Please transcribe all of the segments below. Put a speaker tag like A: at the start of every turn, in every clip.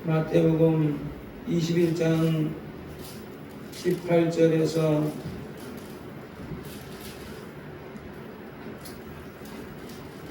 A: 마태복음 21장 18절에서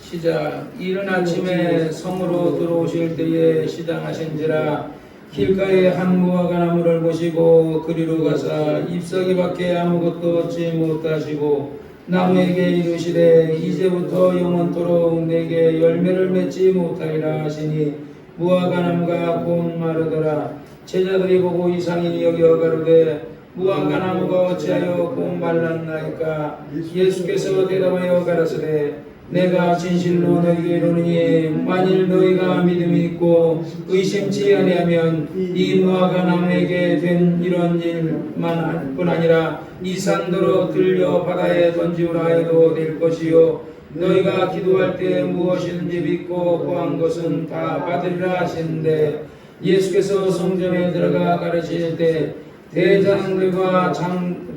A: 시작. 이른 아침에 성으로 들어오실 때에 시장하신지라 길가에 한 무화과 나무를 보시고 그리로 가사 잎사귀밖에 아무것도 얻지 못하시고 나무에게 이르시되 이제부터 영원토록 내게 열매를 맺지 못하리라 하시니 무화과 나무가 곧 마르더라. 제자들이 보고 이상히 여겨 가로되 무화과 나무가 어찌하여 곧 말랐나이까. 예수께서 대답하여 가라사대 내가 진실로 너희에게 이르노니 만일 너희가 믿음이 있고 의심치 아니하면 이 무화과 나무에게 된 이런 일만 뿐 아니라 이 산더러 들려 바다에 던지우라 해도 될 것이요 너희가 기도할 때 무엇이든지 믿고 구한 것은 다 받으리라 하시는데 예수께서 성전에 들어가 가르치실 때 대장들과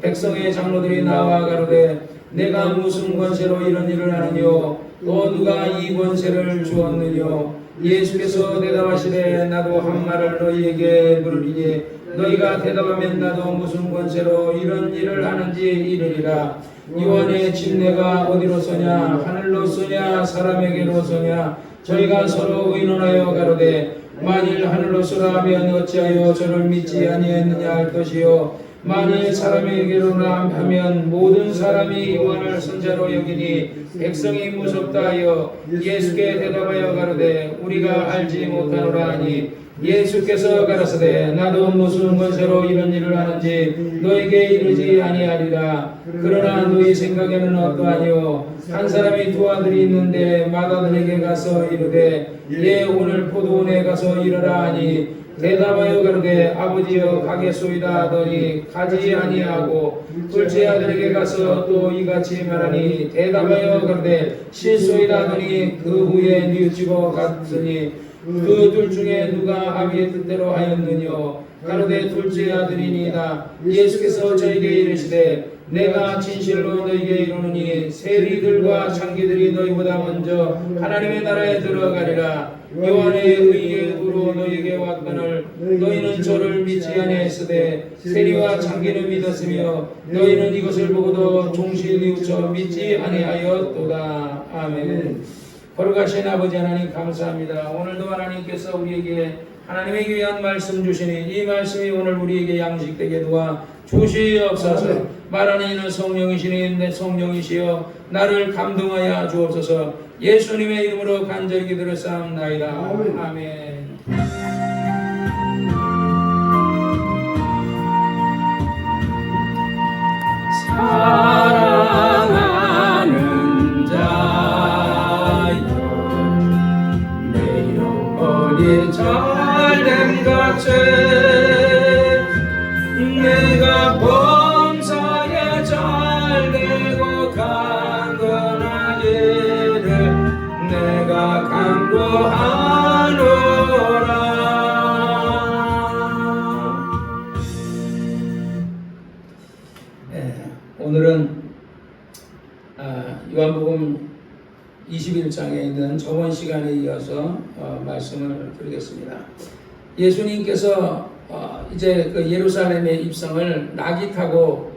A: 백성의 장로들이 나와 가로되 내가 무슨 권세로 이런 일을 하느뇨 또 누가 이 권세를 주었느뇨. 예수께서 대답하시되 나도 한 말을 너희에게 물으리니 너희가 대답하면 나도 무슨 권세로 이런 일을 하는지 이르리라. 요한의 침례가 어디로 쏘냐 하늘로 쏘냐 사람에게로 쏘냐. 저희가 서로 의논하여 가로되 만일 하늘로 쏘라 하면 어찌하여 저를 믿지 아니했느냐 할 것이요 만일 사람에게로나 하면 모든 사람이 요한을 선자로 여기니 백성이 무섭다 하여 예수께 대답하여 가로되 우리가 알지 못하노라 하니 예수께서 가라사대 나도 무슨 권세로 이런 일을 하는지 너에게 이르지 아니하리라. 그러나 너희 생각에는 어떠하뇨. 한 사람이 두 아들이 있는데 맏아들에게 가서 이르되 예 오늘 포도원에 가서 일하라 하니 대답하여 가로되 아버지여 가겠소이다 하더니 가지 아니하고 둘째 아들에게 가서 또 이같이 말하니 대답하여 가로되 실소이다 하더니 그 후에 뉘우치고 갔으니 그 둘 중에 누가 아비의 뜻대로 하였느뇨. 가로되 둘째 아들이니이다. 예수께서 저에게 이르시되 내가 진실로 너희에게 이르노니 세리들과 창기들이 너희보다 먼저 하나님의 나라에 들어가리라. 요한의 의의 도로 너희에게 왔거늘 너희는 저를 믿지 아니하였으되 세리와 창기는 믿었으며 너희는 이것을 보고도 종실 뉘우쳐 믿지 아니하였도다. 아멘. 거룩하신 아버지 하나님 감사합니다. 오늘도 하나님께서 우리에게 하나님에게 위한 말씀 주시니 이 말씀이 오늘 우리에게 양식되게 도와 주시옵소서. 말하는 이는 성령이시니 내 성령이시여 나를 감동하여 주옵소서. 예수님의 이름으로 간절히 기도했사옵나이다. 아멘. 사랑하는 자여 내 영혼이 잘된 같이 내가 범사에 잘되고 강건하기를 내가 간구하노라. 오늘은 요한복음 21장에 있는 저번 시간에 이어서 말씀을 드리겠습니다. 예수님께서 이제 그 예루살렘의 입성을 낙이 타고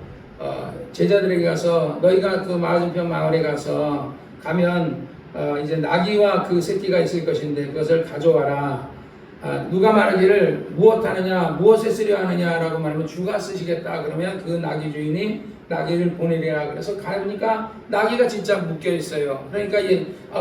A: 제자들에게 가서 너희가 그 맞은편 마을에 가면 이제 나귀와 그 새끼가 있을 것인데 그것을 가져와라. 누가 말하기를 무엇하느냐 무엇에 쓰려 하느냐라고 말하면 주가 쓰시겠다. 그러면 그 나귀 주인이 나귀를 보내리라. 그래서 가니까 나귀가 진짜 묶여 있어요. 그러니까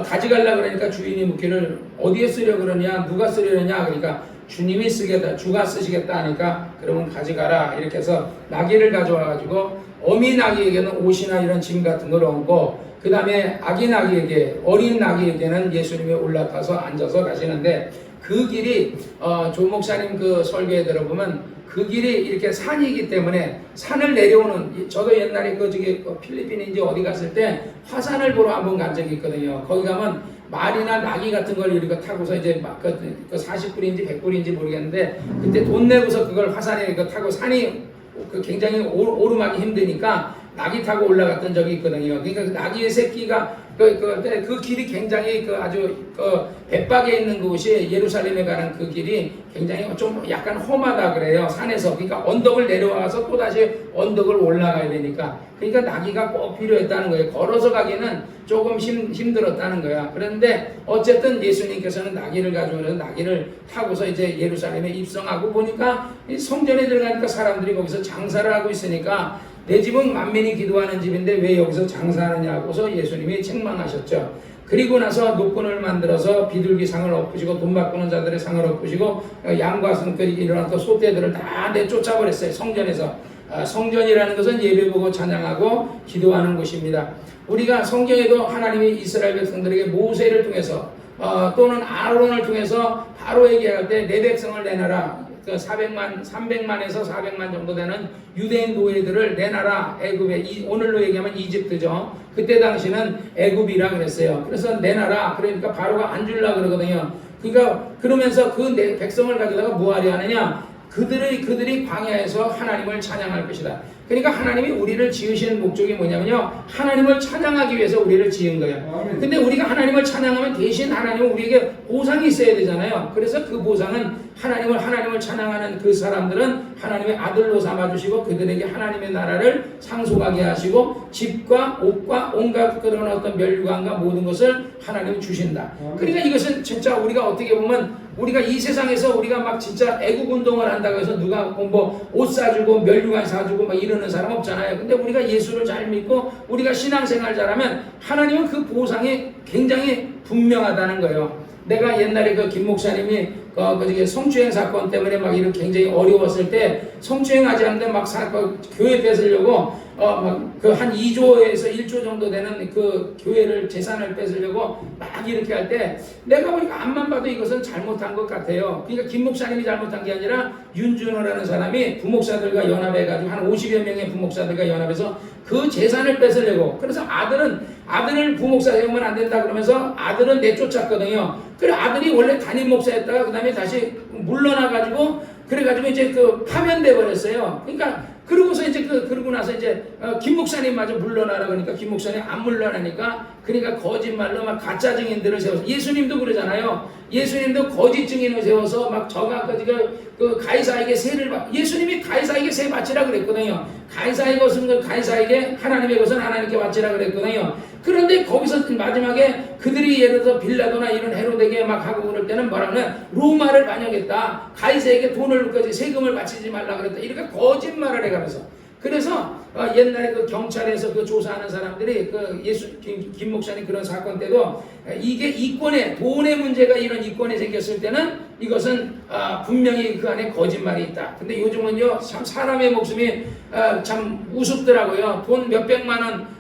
A: 가져가려고 그러니까 주인이 묻기를 어디에 쓰려 그러냐 누가 쓰려냐. 그러니까 주님이 쓰겠다 주가 쓰시겠다 하니까 그러면 가져가라. 이렇게 해서 나귀를 가져와 가지고 어미 나귀에게는 옷이나 이런 짐 같은 걸 얹고 그 다음에 아기 나귀에게 어린 나귀에게는 예수님이 올라타서 앉아서 가시는데 그 길이 조 목사님 그 설교에 들어보면 그 길이 이렇게 산이기 때문에 산을 내려오는 저도 옛날에 필리핀인지 어디 갔을 때 화산을 보러 한번 간 적이 있거든요. 거기 가면 말이나 나귀 같은 걸 이렇게 타고서 이제 막 40불인지 100불인지 모르겠는데 그때 돈 내고서 그걸 화산에 타고 산이 굉장히 오르막이 힘드니까 나귀 타고 올라갔던 적이 있거든요. 그러니까 그 나귀의 새끼가 그 길이 굉장히 아주 백박에 있는 곳이 예루살렘에 가는 그 길이 굉장히 좀 약간 험하다 그래요. 산에서. 그러니까 언덕을 내려와서 또 다시 언덕을 올라가야 되니까. 그러니까 나귀가 꼭 필요했다는 거예요. 걸어서 가기는 조금 힘들었다는 거야. 그런데 어쨌든 예수님께서는 나귀를 가져오셔서 나귀를 타고서 이제 예루살렘에 입성하고 보니까 성전에 들어가니까 사람들이 거기서 장사를 하고 있으니까 내 집은 만민이 기도하는 집인데 왜 여기서 장사하느냐고서 예수님이 책망하셨죠. 그리고 나서 노끈을 만들어서 비둘기 상을 엎으시고 돈 바꾸는 자들의 상을 엎으시고 양과 승들이 일어났던 소떼들을 다 내쫓아버렸어요. 성전에서. 성전이라는 것은 예배보고 찬양하고 기도하는 곳입니다. 우리가 성경에도 하나님이 이스라엘 백성들에게 모세를 통해서 또는 아론을 통해서 바로에게 할 때 내 백성을 내놔라. 300만에서 400만 정도 되는 유대인 노예들을 내놔라. 애굽에, 오늘로 얘기하면 이집트죠. 그때 당시는 애굽이라 그랬어요. 그래서 내놔라. 그러니까 바로가 안 주려고 그러거든요. 그러니까 그러면서 그 백성을 가져다가 뭐하려 하느냐? 그들이 광야에서 하나님을 찬양할 것이다. 그러니까 하나님이 우리를 지으시는 목적이 뭐냐면요, 하나님을 찬양하기 위해서 우리를 지은 거예요. 근데 우리가 하나님을 찬양하면 대신 하나님은 우리에게 보상이 있어야 되잖아요. 그래서 그 보상은 하나님을 찬양하는 그 사람들은 하나님의 아들로 삼아주시고 그들에게 하나님의 나라를 상속하게 하시고 집과 옷과 온갖 그런 어떤 멸류관과 모든 것을 하나님이 주신다. 그러니까 이것은 진짜 우리가 어떻게 보면 우리가 이 세상에서 우리가 막 진짜 애국 운동을 한다고 해서 누가 뭐 옷 사주고 멸류관 사주고 막 이러는 사람 없잖아요. 근데 우리가 예수를 잘 믿고 우리가 신앙생활 잘하면 하나님은 그 보상이 굉장히 분명하다는 거예요. 내가 옛날에 그 김 목사님이 성추행 사건 때문에 막 이런 굉장히 어려웠을 때 성추행하지 않는데 막 교회 뺏으려고 그 한 2조에서 1조 정도 되는 그 교회를 재산을 뺏으려고 막 이렇게 할 때 내가 보니까 앞만 봐도 이것은 잘못한 것 같아요. 그러니까 김 목사님이 잘못한 게 아니라 윤준호라는 사람이 부목사들과 연합해가지고 한 50여 명의 부목사들과 연합해서 그 재산을 뺏으려고. 그래서 아들을 부목사 세우면 안 된다 그러면서 아들은 내쫓았거든요. 그래 아들이 원래 담임 목사였다가 그 다음에 다시 물러나가지고 그래가지고 이제 파면돼 버렸어요. 그러니까 그러고서 이제 그러고 나서 이제 김 목사님마저 물러나라 그러니까 김 목사님 안 물러나니까 그러니까 거짓말로 막 가짜 증인들을 세워서 예수님도 그러잖아요. 예수님도 거짓 증인을 세워서 막 저가까지 그 가이사에게 세를 예수님이 가이사에게 세 바치라 그랬거든요. 가이사의 것은 가이사에게 하나님의 것은 하나님께 바치라 그랬거든요. 그런데 거기서 마지막에 그들이 예를 들어 빌라도나 이런 헤로데게 막 하고 그럴 때는 뭐라면 로마를 반역했다. 가이사에게 돈을 세금을 바치지 말라 그랬다. 이렇게 거짓말을 해가면서. 그래서 옛날에 그 경찰에서 그 조사하는 사람들이 김 목사님 그런 사건 때도 이게 이권에 돈의 문제가 이런 이권에 생겼을 때는 이것은 분명히 그 안에 거짓말이 있다. 근데 요즘은요 참 사람의 목숨이 참 우습더라고요. 돈 몇백만 원,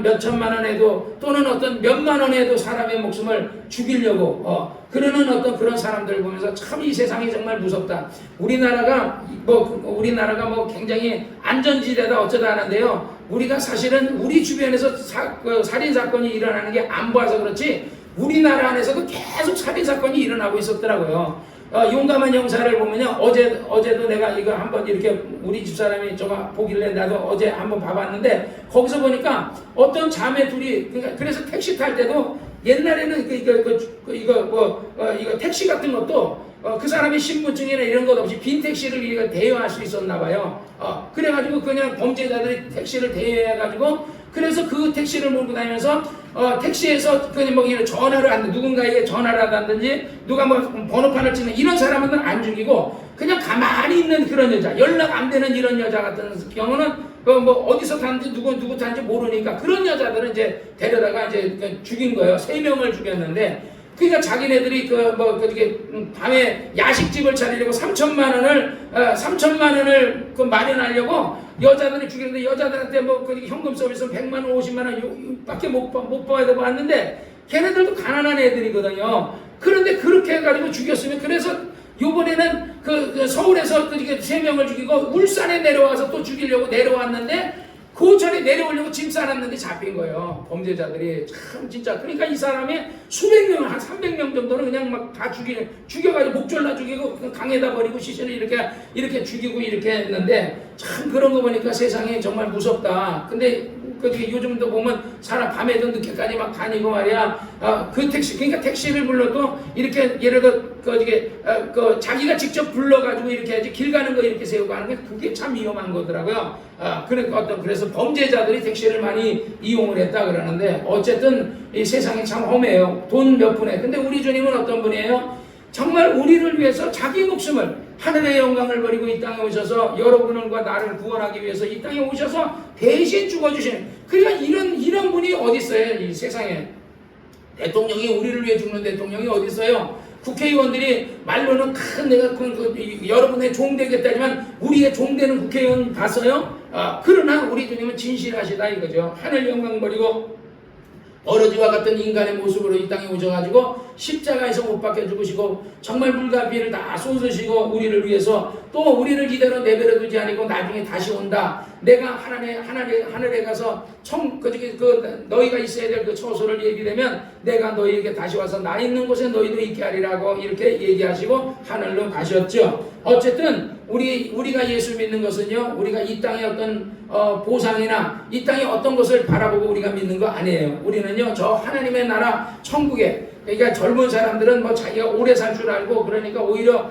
A: 몇천만 원 해도 또는 어떤 몇만 원 해도 사람의 목숨을 죽이려고 그러는 어떤 그런 사람들을 보면서 참 이 세상이 정말 무섭다. 우리나라가 뭐 굉장히 안전지대다 어쩌다 하는데요. 우리가 사실은 우리 주변에서 살인 사건이 일어나는 게 안 보아서 그렇지 우리나라 안에서도 계속 살인 사건이 일어나고 있었더라고요. 용감한 형사를 보면요. 어제도 내가 이거 한번 이렇게 우리 집사람이 저거 보길래 나도 어제 한번 봐봤는데 거기서 보니까 어떤 자매 둘이 그래서 택시 탈 때도 옛날에는 이거 택시 같은 것도 그 사람이 신분증이나 이런 것 없이 빈 택시를 대여할 수 있었나 봐요. 그래가지고 그냥 범죄자들이 택시를 대여해가지고 그래서 그 택시를 몰고 다니면서 택시에서 그냥 뭐 전화를 한다 누군가에게 전화를 한다든지 누가 뭐 번호판을 찍는 이런 사람은 안 죽이고 그냥 가만히 있는 그런 여자 연락 안 되는 이런 여자 같은 경우는 뭐 어디서 타는지 누구 타는지 모르니까 그런 여자들은 이제 데려다가 이제 죽인 거예요. 3명을 죽였는데 그러니까 자기네들이 밤에 야식집을 차리려고 3천만 원을 마련하려고 여자들이 죽였는데 여자들한테 뭐 현금 서비스 100만 원, 50만 원 밖에 못 받았는데 걔네들도 가난한 애들이거든요. 그런데 그렇게 해가지고 죽였으면 그래서 요번에는 서울에서 3명을 죽이고 울산에 내려와서 또 죽이려고 내려왔는데 고철에 내려오려고 짐 싸놨는데 잡힌 거예요. 범죄자들이 참 진짜. 그러니까 이 사람이 수백 명, 한 300명 정도는 그냥 막 다 죽여가지고 목 졸라 죽이고 강에다 버리고 시신을 이렇게 죽이고 이렇게 했는데 참 그런 거 보니까 세상이 정말 무섭다. 근데 요즘도 보면 사람 밤에도 늦게까지 막 다니고 말이야. 그 택시, 그러니까 택시를 불러도 이렇게 예를 들어 자기가 직접 불러가지고 이렇게 해야지 길 가는 거 이렇게 세우고 하는 게 그게 참 위험한 거더라고요. 그래서 범죄자들이 택시를 많이 이용을 했다 그러는데 어쨌든 이 세상이 참 험해요. 돈 몇 푼에. 근데 우리 주님은 어떤 분이에요? 정말 우리를 위해서 자기 목숨을 하늘의 영광을 버리고 이 땅에 오셔서 여러분과 나를 구원하기 위해서 이 땅에 오셔서 대신 죽어주시는, 그러니까 이런 분이 어디 있어요? 이 세상에. 대통령이 우리를 위해 죽는 대통령이 어디 있어요? 국회의원들이 말로는 내가 여러분의 종 되겠다지만 우리의 종 되는 국회의원 봤어요? 그러나 우리 주님은 진실하시다 이거죠. 하늘 영광 버리고 어러지와 같은 인간의 모습으로 이 땅에 오셔가지고 십자가에서 못 박혀 죽으시고 정말 물과 비를 다 쏟으시고 우리를 위해서 또 우리를 이대로 내버려 두지 아니고 나중에 다시 온다. 내가 하늘에 가서 너희가 있어야 될 그 처소를 얘기되면 내가 너희에게 다시 와서 나 있는 곳에 너희도 있게 하리라고 이렇게 얘기하시고 하늘로 가셨죠. 어쨌든 우리가 예수 믿는 것은요, 우리가 이 땅의 어떤 보상이나 이 땅의 어떤 것을 바라보고 우리가 믿는 거 아니에요. 우리는요, 저 하나님의 나라 천국에, 그러니까 젊은 사람들은 뭐 자기가 오래 살 줄 알고 그러니까 오히려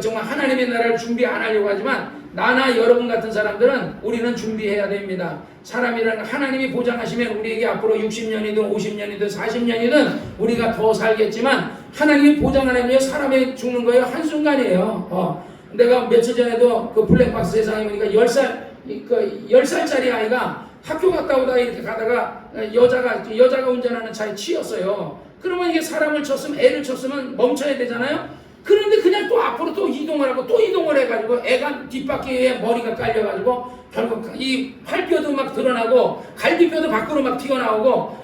A: 정말 하나님의 나라를 준비 안 하려고 하지만 나나 여러분 같은 사람들은 우리는 준비해야 됩니다. 사람이라는 하나님이 보장하시면 우리에게 앞으로 60년이든 50년이든 40년이든 우리가 더 살겠지만 하나님이 보장 안 하면 사람이 죽는 거예요. 한순간이에요. 내가 며칠 전에도 그 블랙박스 세상에 보니까 10살짜리 아이가 학교 갔다 오다 이렇게 가다가 여자가 운전하는 차에 치였어요. 그러면 이게 사람을 쳤으면, 애를 쳤으면 멈춰야 되잖아요. 그런데 그냥 또 앞으로 또 이동을 하고 또 이동을 해가지고 애가 뒷바퀴에 머리가 깔려가지고 결국 이 팔뼈도 막 드러나고 갈비뼈도 밖으로 막 튀어나오고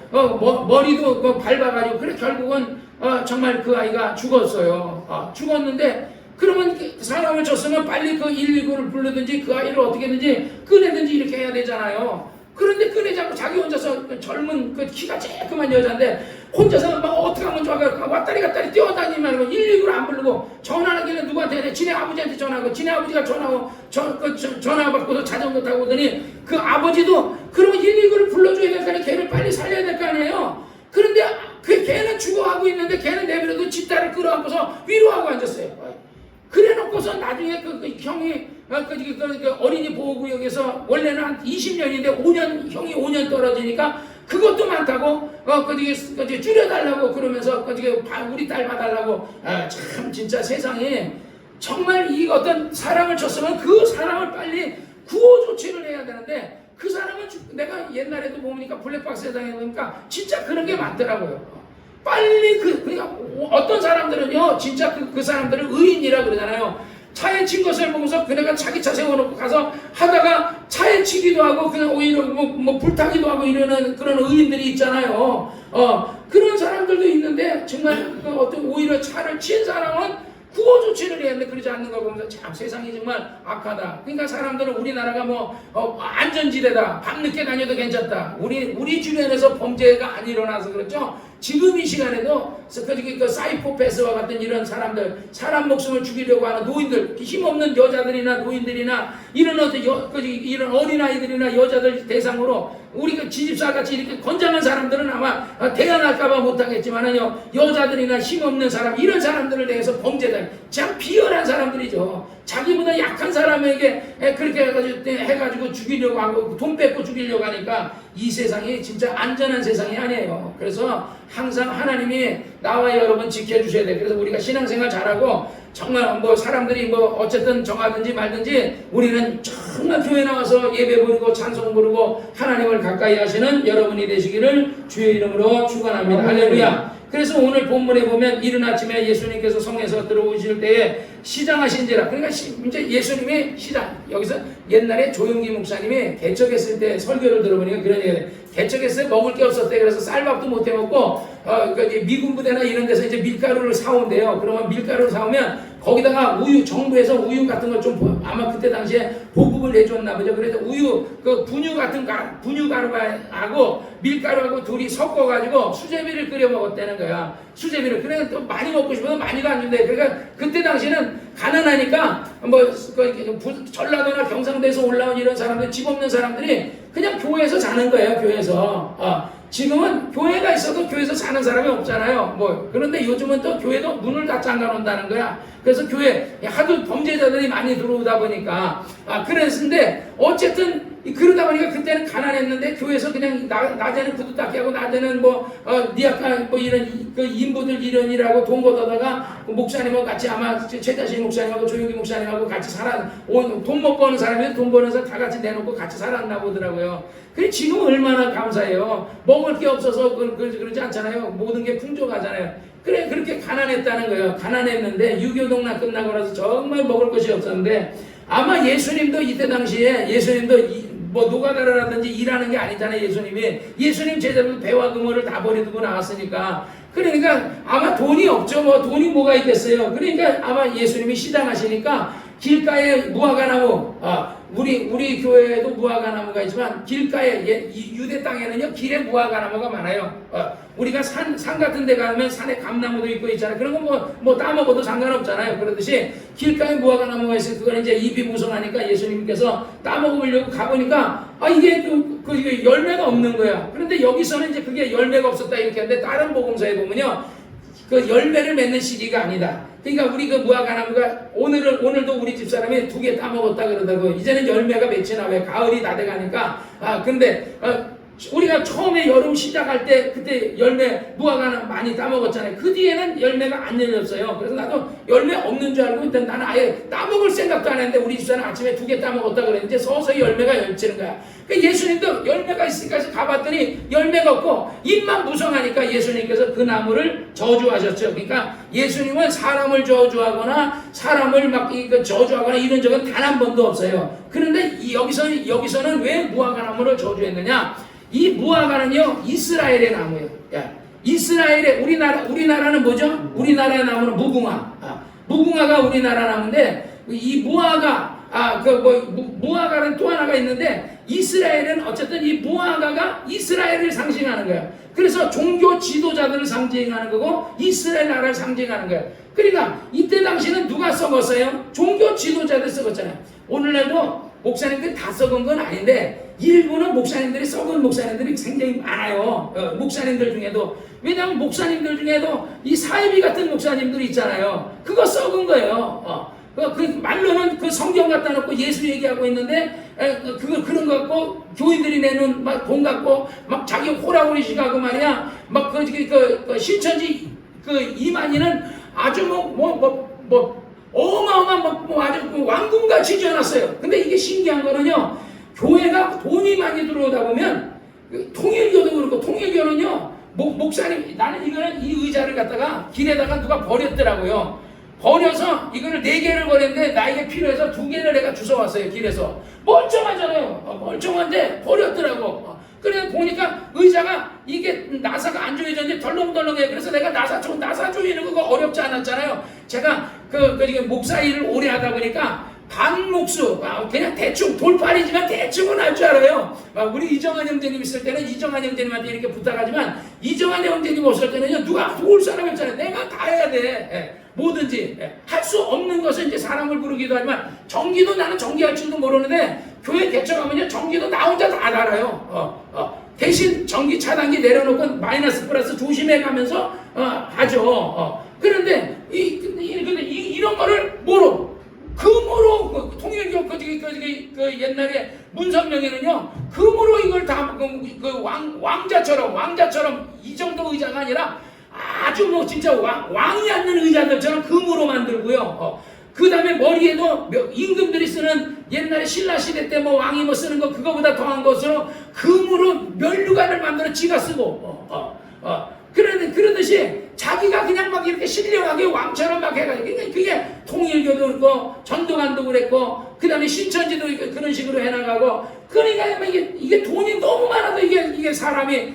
A: 머리도 밟아가지고 그래 결국은 정말 그 아이가 죽었어요. 죽었는데 그러면 사람을 쳤으면 빨리 그 119를 부르든지 그 아이를 어떻게든지 꺼내든지 이렇게 해야 되잖아요. 그런데 꺼내자고 자기 혼자서 젊은 그 키가 쬐끄만 여자인데 혼자서 막 어떻게 하면 좋아 왔다리 갔다리 뛰어다니면 119를 안 부르고 전화하길래 누구한테 해? 지네 아버지한테 전화하고 지네 아버지가 전화 받고서 자전거 타고 오더니 그 아버지도 그러면 119를 불러줘야 될 거 아니에요. 걔를 빨리 살려야 될 거 아니에요. 그런데 걔는 죽어가고 있는데 걔는 내버려도 집 딸을 끌어안고서 위로하고 앉았어요. 그래 놓고서 나중에 그 형이 어린이 보호구역에서 원래는 한 20년인데 형이 5년 떨어지니까 그것도 많다고 줄여달라고 그러면서 우리 딸 봐달라고. 참 진짜 세상에 정말 이 어떤 사람을 쳤으면 그 사람을 빨리 구호 조치를 해야 되는데 그 사람은 내가 옛날에도 보니까 블랙박스 세상에 보니까 진짜 그런 게 많더라고요. 빨리 그러니까 어떤 사람들은요 진짜 그 사람들은 의인이라 그러잖아요. 차에 친 것을 보고서 그네가 자기 차 세워놓고 가서 하다가 차에 치기도 하고 그냥 오히려 뭐 불타기도 하고 이러는 그런 의인들이 있잖아요. 그런 사람들도 있는데 정말 어떤 오히려 차를 친 사람은 구호 조치를 해야 하는데 그러지 않는 거 보면서 참 세상이 정말 악하다. 그러니까 사람들은 우리나라가 안전지대다. 밤늦게 다녀도 괜찮다. 우리 주변에서 범죄가 안 일어나서 그렇죠. 지금 이 시간에도 그 사이코패스와 같은 이런 사람들, 사람 목숨을 죽이려고 하는 노인들, 힘없는 여자들이나 노인들이나 이런 어린아이들이나 여자들 대상으로 우리가 지집사같이 이렇게 건장한 사람들은 아마 태어날까봐 못하겠지만은요, 여자들이나 힘없는 사람, 이런 사람들을 대해서 범죄들, 참 비열한 사람들이죠. 자기보다 약한 사람에게 그렇게 해가지고 죽이려고 하고 돈 뺏고 죽이려고 하니까 이 세상이 진짜 안전한 세상이 아니에요. 그래서 항상 하나님이 나와 여러분 지켜주셔야 돼요. 그래서 우리가 신앙생활 잘하고 정말 사람들이 어쨌든 정하든지 말든지 우리는 정말 교회 나와서 예배 부르고 찬송 부르고 하나님을 가까이 하시는 여러분이 되시기를 주의 이름으로 축원합니다. 할렐루야. 그래서 오늘 본문에 보면 이른 아침에 예수님께서 성에서 들어오실 때에 시장하신지라. 그러니까 이제 예수님의 시장. 여기서 옛날에 조용기 목사님이 개척했을 때 설교를 들어보니까 그런 얘기예요. 개척했을 때 먹을 게 없었대. 그래서 쌀밥도 못 해먹고 미군 부대나 이런 데서 이제 밀가루를 사온대요. 그러면 밀가루를 사오면 거기다가 우유, 정부에서 우유 같은 걸 좀 아마 그때 당시에 보급을 해줬나 보죠. 그래서 우유, 분유 같은 분유가루하고 밀가루하고 둘이 섞어가지고 수제비를 끓여 먹었다는 거야. 수제비를. 그래 또 많이 먹고 싶어서 많이도 안 준대. 그러니까 그때 당시에는 가난하니까 전라도나 경상도에서 올라온 이런 사람들, 집 없는 사람들이 그냥 교회에서 자는 거예요. 교회에서. 지금은 교회가 있어도 교회에서 사는 사람이 없잖아요. 그런데 요즘은 또 교회도 문을 다 잠가 놓는다는 거야. 그래서 교회 하도 범죄자들이 많이 들어오다 보니까 그랬는데 어쨌든 그러다 보니까 그때는 가난했는데 교회에서 그냥 낮에는 구두 닦기 하고 낮에는 니아까 이런 그 인부들 이런 일하고 돈 걷어다가 목사님하고 같이 아마 최다신 목사님하고 조용기 목사님하고 같이 돈 못 버는 사람이 돈 버는 사람 다 같이 내놓고 같이 살았나 보더라고요. 그래 지금 얼마나 감사해요. 먹을 게 없어서 그러지 않잖아요. 모든 게 풍족하잖아요. 그래 그렇게 가난했다는 거예요. 가난했는데 유교동락 끝나고 나서 정말 먹을 것이 없었는데 아마 예수님도 이때 당시에 예수님도 노가다라든지 일하는 게 아니잖아요. 예수님 제자들도 배와 그물을 다 버려두고 나왔으니까 그러니까 아마 돈이 없죠. 돈이 뭐가 있겠어요. 그러니까 아마 예수님이 시장하시니까 길가에 무화과나무, 우리 교회에도 무화과나무가 있지만 길가에 유대 땅에는요 길에 무화과나무가 많아요. 우리가 산 같은 데 가면 산에 감나무도 있고 있잖아요. 그런 거 따먹어도 상관없잖아요. 그러듯이 길가에 무화과나무가 있어요. 그거는 이제 입이 무성하니까 예수님께서 따먹으려고 가보니까 이게 열매가 없는 거야. 그런데 여기서는 이제 그게 열매가 없었다 이렇게 하는데 다른 복음서에 보면요 그 열매를 맺는 시기가 아니다. 그러니까 우리 그 무화과나무가 오늘도 우리 집사람이 2개 따먹었다 그러다고 이제는 열매가 맺히나 왜 가을이 다 돼가니까 근데 우리가 처음에 여름 시작할 때 그때 무화과는 많이 따먹었잖아요. 그 뒤에는 열매가 안 열렸어요. 그래서 나도 열매 없는 줄 알고 일단 나는 아예 따먹을 생각도 안 했는데 우리 집사는 아침에 2개 따먹었다 그랬는데 서서히 열매가 열치는 거야. 그러니까 예수님도 열매가 있으니까 가봤더니 열매가 없고 입만 무성하니까 예수님께서 그 나무를 저주하셨죠. 그러니까 예수님은 사람을 저주하거나 사람을 저주하거나 이런 적은 단 한 번도 없어요. 그런데 여기서는 왜 무화과나무를 저주했느냐? 이 무화과는요 이스라엘의 나무예요. 이스라엘의 우리나라는 뭐죠? 우리나라의 나무는 무궁화. 무궁화가 우리나라 나무인데 이 무화과 무화과는 또 하나가 있는데 이스라엘은 어쨌든 이 무화과가 이스라엘을 상징하는 거예요. 그래서 종교 지도자들을 상징하는 거고 이스라엘 나라를 상징하는 거예요. 그러니까 이때 당시는 누가 썩었어요? 종교 지도자들 썩었잖아요. 오늘날도 목사님들이 다 썩은 건 아닌데 일부는 썩은 목사님들이 굉장히 많아요. 목사님들 중에도. 왜냐하면 목사님들 중에도 이 사이비 같은 목사님들이 있잖아요. 그거 썩은 거예요. 말로는 그 성경 갖다 놓고 예수 얘기하고 있는데 그런 거 갖고 교인들이 내는 돈 갖고 자기 호라호리식 하고 말이야 신천지 이만희는 아주 어마어마한 아주 왕궁같이 지어놨어요. 근데 이게 신기한 거는요 교회가 돈이 많이 들어오다 보면 통일교도 그렇고 통일교는요 목사님 나는 이 의자를 갖다가 길에다가 누가 버렸더라고요. 버려서 이거를 4개를 버렸는데 나에게 필요해서 2개를 내가 주워왔어요. 길에서 멀쩡하잖아요. 멀쩡한데 버렸더라고. 그래 보니까 의자가 이게 나사가 안 조여졌는데 덜렁덜렁해. 그래서 내가 나사 조이는 거 어렵지 않았잖아요. 제가 목사 일을 오래 하다 보니까 반목수 그냥 대충 돌팔이지만 대충은 할 줄 알아요. 우리 이정환 형제님 있을 때는 이정환 형제님한테 이렇게 부탁하지만 이정환 형제님 없을 때는요 누가 도울 사람이 없잖아요. 내가 다 해야 돼. 뭐든지 할 수 없는 것은 이제 사람을 부르기도 하지만 전기도 나는 전기할 줄도 모르는데 교회 개척하면요 전기도 나 혼자 다 알아요. 대신 전기 차단기 내려놓고 마이너스 플러스 조심해 가면서 하죠. 그런데 이런 거를 금으로 통일교 그 옛날에 문성명에는요 금으로 이걸 다 왕자처럼 이 정도 의자가 아니라 아주 진짜 왕이 앉는 의자들처럼 금으로 만들고요. 그 다음에 머리에도 임금들이 쓰는 옛날에 신라 시대 때 왕이 쓰는 거 그거보다 더한 것으로 금으로 면류관을 만들어 지가 쓰고 그러듯이 자기가 그냥 이렇게 신령하게 왕처럼 해가지고 그게 통일교도 그렇고 전도관도 그랬고 그 다음에 신천지도 그런 식으로 해나가고 그러니까 이게 돈이 너무 많아도 이게 사람이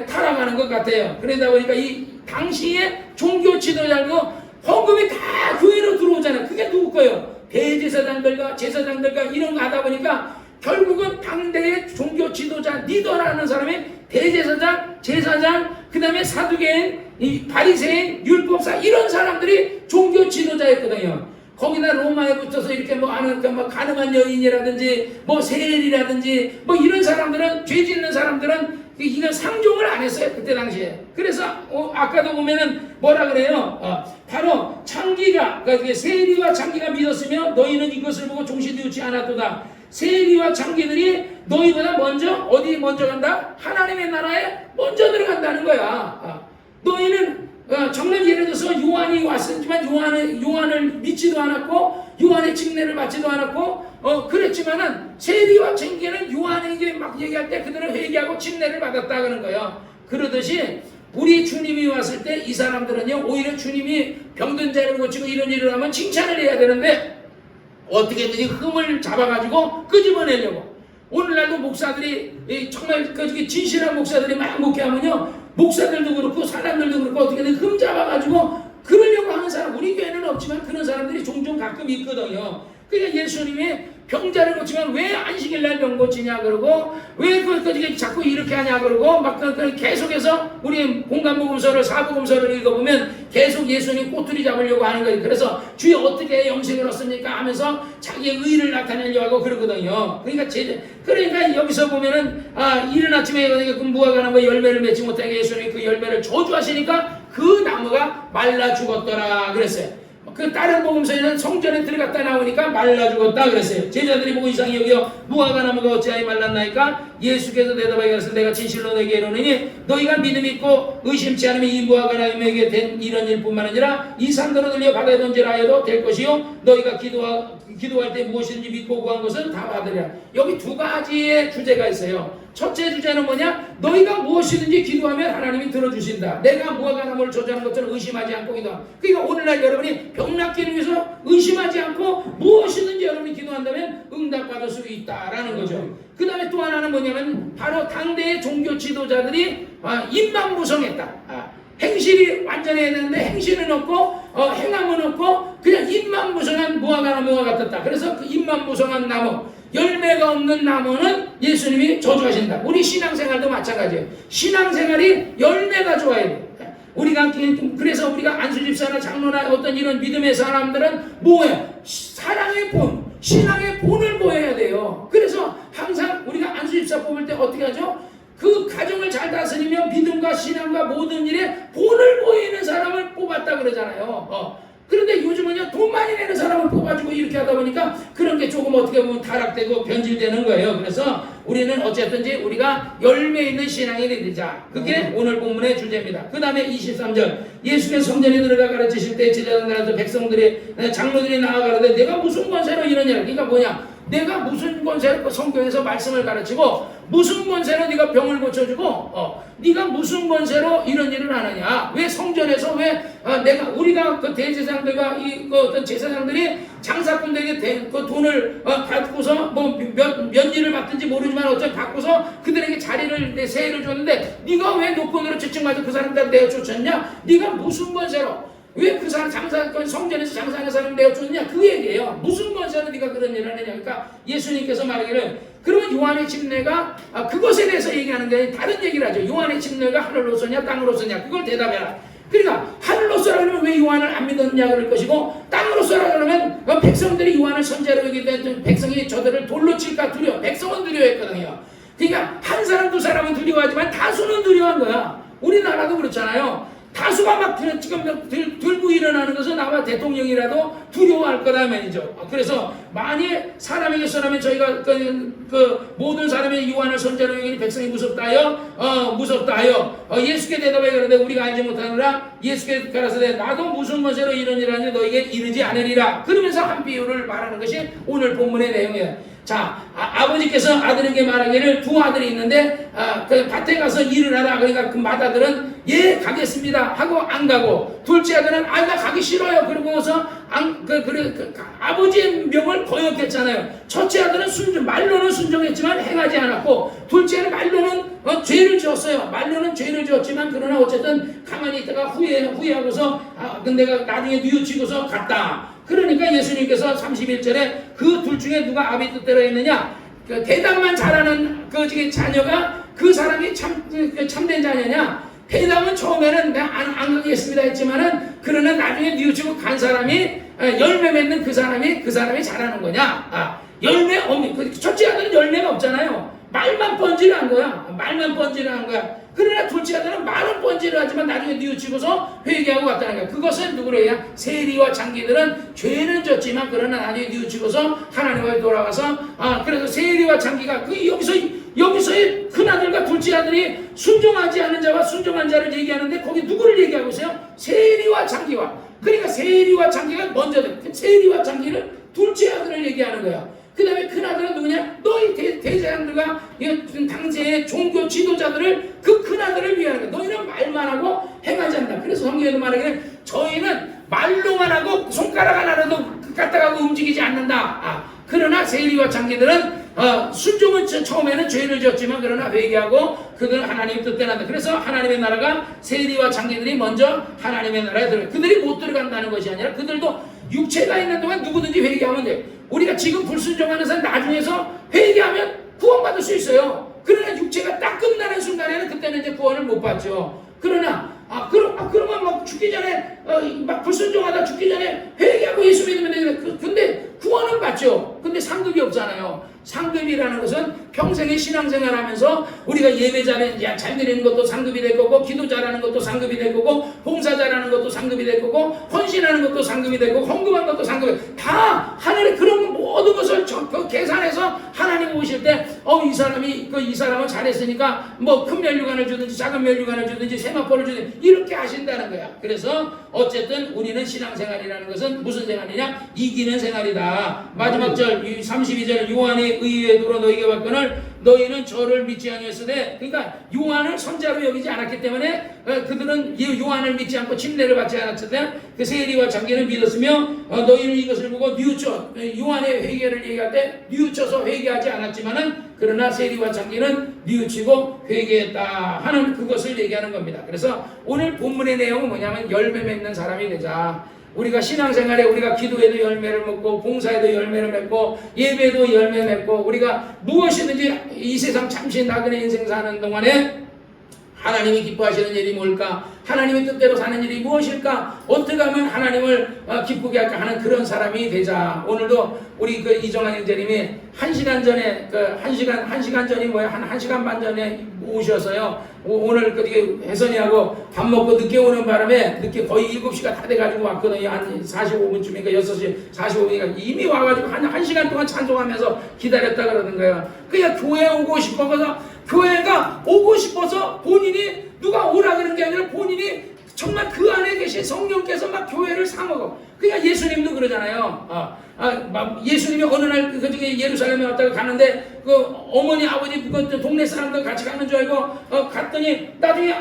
A: 타락하는 것 같아요. 그러다 보니까 이 당시에 종교 지도자도 헌금이 다 교회로 들어오잖아요. 그게 누구 거예요? 대제사장들과 제사장들과 이런 거 하다 보니까 결국은 당대의 종교 지도자 리더라는 사람이 대제사장, 제사장, 그 다음에 사두개인, 이 바리새인, 율법사 이런 사람들이 종교 지도자였거든요. 거기다 로마에 붙어서 이렇게 뭐 하는 뭐 가늠한 여인이라든지 뭐 세리라든지 뭐 이런 사람들은 죄 짓는 사람들은 이거 상종을 안 했어요 그때 당시에. 그래서 아까도 보면은 뭐라 그래요? 바로 창기가 그러니까 세리와 창기가 믿었으며 너희는 이것을 보고 종시되지 않았도다. 세리와 창기들이 너희보다 먼저 어디 먼저 간다? 하나님의 나라에 먼저 들어간다는 거야. 너희는 정말 예를 들어서 요한이 왔었지만 요한을 믿지도 않았고 요한의 칙례를 받지도 않았고 그랬지만은 세리와 창기는 요한에게 막 얘기할 때 그들은 회개하고 칙례를 받았다 그런 거예요. 그러듯이 우리 주님이 왔을 때 이 사람들은요 오히려 주님이 병든 자를 고치고 이런 일을 하면 칭찬을 해야 되는데 어떻게든지 흠을 잡아가지고 끄집어내려고. 오늘날도 목사들이 정말 진실한 목사들이 막 목회하면요 목사들도 그렇고 사람들도 그렇고 어떻게든 흠 잡아가지고 그러려고 하는 사람 우리 교회는 없지만 그런 사람들이 종종 가끔 있거든요. 그러니까 예수님이 병자를 고치면 왜 안식일날 병 고치냐 그러고 왜 그걸 자꾸 이렇게 하냐 그러고 막 계속해서 우리 공간복음서를 사복음서를 읽어보면 계속 예수님 꼬투리 잡으려고 하는 거예요. 그래서 주여 어떻게 영생을 얻습니까 하면서 자기의 의를 나타내려고 하고 그러거든요. 그러니까 여기서 보면은 이른 아침에 그 무화과 나무 열매를 맺지 못하게 예수님이 그 열매를 저주하시니까 그 나무가 말라 죽었더라 그랬어요. 그 다른 복음서에는 성전에 들어갔다 나오니까 말라 죽었다 그랬어요. 제자들이 보고 이상히 여기요 무화과 나무가 어찌하여 말랐나이까 예수께서 대답하여 가로되 내가 진실로 너에게 이르노니 너희가 믿음 있고 의심치 않으면 이 무화과 나무에게 된 이런 일뿐만 아니라 이 산더러 들려 바다에 던지라 해도 될 것이요 너희가 기도할 때 무엇이든지 믿고 구한 것은 다 받으리라. 여기 두 가지의 주제가 있어요. 첫째 주제는 뭐냐? 너희가 무엇이든지 기도하면 하나님이 들어주신다. 내가 무화과 나무를 저주하는 것처럼 의심하지 않고 기도한다. 그러니까 오늘날 여러분이 병 낫기를 위해서 의심하지 않고 무엇이든지 여러분이 기도한다면 응답받을 수 있다라는 거죠. 그 다음에 또 하나는 뭐냐면 바로 당대의 종교 지도자들이 입만무성했다. 행실이 완전해야 되는데 행실은 없고 행함은 없고 그냥 입만무성한 무화과 나무와 같았다. 그래서 그 입만무성한 나무 열매가 없는 나무는 예수님이 저주하신다. 우리 신앙생활도 마찬가지예요. 신앙생활이 열매가 좋아야 돼요. 그래서 우리가 안수집사나 장로나 어떤 이런 믿음의 사람들은 뭐예요? 사랑의 본, 신앙의 본을 보여야 돼요. 그래서 항상 우리가 안수집사 뽑을 때 어떻게 하죠? 그 가정을 잘 다스리며 믿음과 신앙과 모든 일에 본을 보이는 사람을 뽑았다 그러잖아요. 그런데 요즘은요 돈 많이 내는 사람을 뽑아주고 이렇게 하다 보니까 그런 게 조금 어떻게 보면 타락되고 변질되는 거예요. 그래서 우리는 어쨌든지 우리가 열매 있는 신앙이 되자. 그게 오늘 본문의 주제입니다. 그 다음에 23절 예수께서 성전에 들어가 가르치실 때 제자들한테 백성들이 장로들이 나아가는데 내가 무슨 권세로 이러냐. 그러니까 뭐냐, 내가 무슨 권세로 성경에서 말씀을 가르치고 무슨 권세로 네가 병을 고쳐주고 네가 무슨 권세로 이런 일을 하느냐. 왜 성전에서 왜 우리가 그 대제사장들과 그 어떤 제사장들이 장사꾼들에게 그 돈을 받고서 뭐 몇 일을 받든지 모르지만 어차피 받고서 그들에게 자리를 세를 줬는데 네가 왜 노건으로 지칭받아 그 사람들 내어쫓았냐. 네가 무슨 권세로 왜 그 사람 성전에서 장사하는 사람 내어쫓느냐. 그 얘기예요. 무슨 권세로 네가 그런 일을 하느냐. 그러니까 예수님께서 말하기를 그러면 요한의 침례가 그것에 대해서 얘기하는 게 다른 얘기를 하죠. 요한의 침례가 하늘로 쏘냐 땅으로 쏘냐. 그걸 대답해라. 그러니까 하늘로 쏘라 그러면 왜 요한을 안 믿었냐 그럴 것이고 땅으로 쏘라 그러면 백성들이 요한을 선제로 여기던 백성이 저들을 돌로 칠까 두려워. 백성은 두려워했거든요. 그러니까 한 사람 두 사람은 두려워하지만 다수는 두려워한 거야. 우리나라도 그렇잖아요. 다수가 막 지금 들고 일어나는 것은 아마 대통령이라도 두려워할 거다 말이죠. 그래서 만일 사람에게 써라면 저희가 그 모든 사람의 요한을 선제로 여기니 백성이 무섭다 하여 예수께 대답하여 그러는데 우리가 알지 못하느라 예수께 가라사대 나도 무슨 것으로 이런 일을 하니 너에게 이르지 않으리라. 그러면서 한 비유를 말하는 것이 오늘 본문의 내용이에요. 자, 아버지께서 아들에게 말하기를 두 아들이 있는데 그 밭에 가서 일을 하라. 그러니까 그 맏아들은 예 가겠습니다 하고 안 가고, 둘째 아들은 나 가기 싫어요 그러고서 아버지의 명을 거역했잖아요. 첫째 아들은 말로는 순종했지만 행하지 않았고, 둘째는 말로는 죄를 지었어요. 말로는 죄를 지었지만 그러나 어쨌든 가만히 있다가 후회하고서 내가 나중에 뉘우치고서 갔다. 그러니까 예수님께서 31절에 그 둘 중에 누가 아비 뜻대로 했느냐, 그 대답만 잘하는 그 자녀가 그 사람이 참된 자녀냐, 회담은 처음에는 내가 안 가겠습니다 했지만은 그러나 나중에 뉘우치고 간 사람이 열매 맺는 그 사람이 잘하는 거냐? 열매 없는 첫째 아들은 열매가 없잖아요. 말만 번지르한 거야. 그러나 둘째 아들은 말은 번지르하지만 나중에 뉘우치고서 회개하고 갔다는 거야. 그것은 누구래야? 세리와 장기들은 죄는 졌지만 그러나 나중에 뉘우치고서 하나님께 돌아가서 그래서 세리와 장기가 여기서의 큰아들과 둘째 아들이 순종하지 않는 자와 순종한 자를 얘기하는데 거기 누구를 얘기하고 있어요? 세리와 장기와. 그러니까 세리와 장기가 먼저 세리와 장기는 둘째 아들을 얘기하는 거야. 그 다음에 큰아들은 누구냐? 너희 대제사장들과 당시의 종교 지도자들을 그 큰아들을 위하는 거야. 너희는 말만 하고 행하지 않는다. 그래서 성경에도 말하기를 저희는 말로만 하고 손가락 하나라도 갖다가 움직이지 않는다. 그러나 세리와 장기들은 순종은 처음에는 죄를 지었지만 그러나 회개하고 그들은 하나님의 뜻대로 한다. 그래서 하나님의 나라가 세리와 장기들이 먼저 하나님의 나라에 들어가요. 그들이 못 들어간다는 것이 아니라 그들도 육체가 있는 동안 누구든지 회개하면 돼요. 우리가 지금 불순종하는 사람 나중에서 회개하면 구원받을 수 있어요. 그러나 육체가 딱 끝나는 순간에는 그때는 이제 구원을 못 받죠. 그러나 그러면 막 죽기 전에 막 불순종하다 죽기 전에 회개하고 예수 믿으면 되는데 근데 구원은 받죠. 근데 상급이 없잖아요. 상급이라는 것은 평생의 신앙생활 하면서 우리가 예배 잘 드리는 것도 상급이 될 거고 기도 잘하는 것도 상급이 될 거고 봉사 잘하는 것도 상급이 될 거고 헌신하는 것도 상급이 될 거고 헌금한 것도 상급이 다 하늘에 그런 모든 것을 계산해서 하나님 오실 때 이 사람은 잘했으니까 뭐 큰 면류관을 주든지 작은 면류관을 주든지 세마포를 주든지 이렇게 하신다는 거야. 그래서 어쨌든 우리는 신앙생활이라는 것은 무슨 생활이냐? 이기는 생활이다. 마지막 절 32절 요한의 의에 들어 너희에게 받거늘 너희는 저를 믿지 아니했으되 그러니까 요한을 선자로 여기지 않았기 때문에 그들은 요한을 믿지 않고 침례를 받지 않았으되 그 세리와 장기는 믿었으며 너희는 이것을 보고 뉘우쳐 요한의 회개를 얘기할 때 뉘우쳐서 회개하지 않았지만은 그러나 세리와 장기는 뉘우치고 회개했다 하는 그것을 얘기하는 겁니다. 그래서 오늘 본문의 내용은 뭐냐면 열매 맺는 사람이 되자. 우리가 신앙생활에 우리가 기도에도 열매를 맺고 봉사에도 열매를 맺고 예배에도 열매 맺고 우리가 무엇이든지 이 세상 잠시 나그네 인생 사는 동안에 하나님이 기뻐하시는 일이 뭘까? 하나님의 뜻대로 사는 일이 무엇일까? 어떻게 하면 하나님을 기쁘게 할까 하는 그런 사람이 되자. 오늘도 우리 이정환 형제님이 1시간 전에 1시간 전이 뭐야? 한 1시간 반 전에 오셔서요. 오늘 혜선이하고 밥 먹고 늦게 오는 바람에 늦게 거의 7시가 다 돼가지고 왔거든요. 한 45분쯤이니까 6시 45분이니까 이미 와가지고 한 1시간 동안 찬송하면서 기다렸다 그러는 거예요. 그냥 교회 오고 싶어서 교회가 오고 싶어서 본인이 누가 오라 그런 게 아니라 본인이 정말 그 안에 계신 성령께서 막 교회를 사먹어. 그러니까 예수님도 그러잖아요. 예수님이 어느 날 그중에 예루살렘에 왔다가 가는데 그 어머니 아버지 그 동네 사람들 같이 가는 줄 알고 갔더니 나중에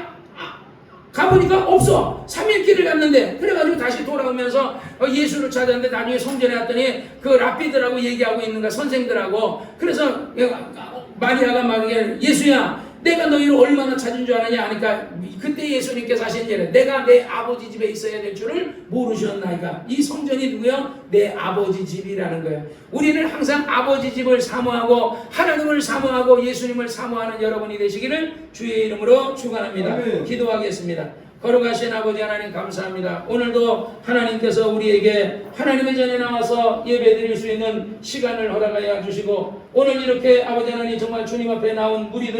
A: 가보니까 없어. 3일 길을 갔는데 그래가지고 다시 돌아오면서 예수를 찾았는데 나중에 성전에 왔더니 그 랍비들하고 얘기하고 있는 거야. 선생들하고. 그래서 마리아가 막 예수야 내가 너희를 얼마나 찾은 줄 아느냐 하니까 그때 예수님께서 하신 일은 내가 내 아버지 집에 있어야 될 줄을 모르셨나이까. 이 성전이 누구야? 내 아버지 집이라는 거예요. 우리는 항상 아버지 집을 사모하고 하나님을 사모하고 예수님을 사모하는 여러분이 되시기를 주의 이름으로 축원합니다. 기도하겠습니다. 거룩하신 아버지 하나님 감사합니다. 오늘도 하나님께서 우리에게 하나님의 전에 나와서 예배드릴 수 있는 시간을 허락하여 주시고 오늘 이렇게 아버지 하나님 정말 주님 앞에 나온 무리들을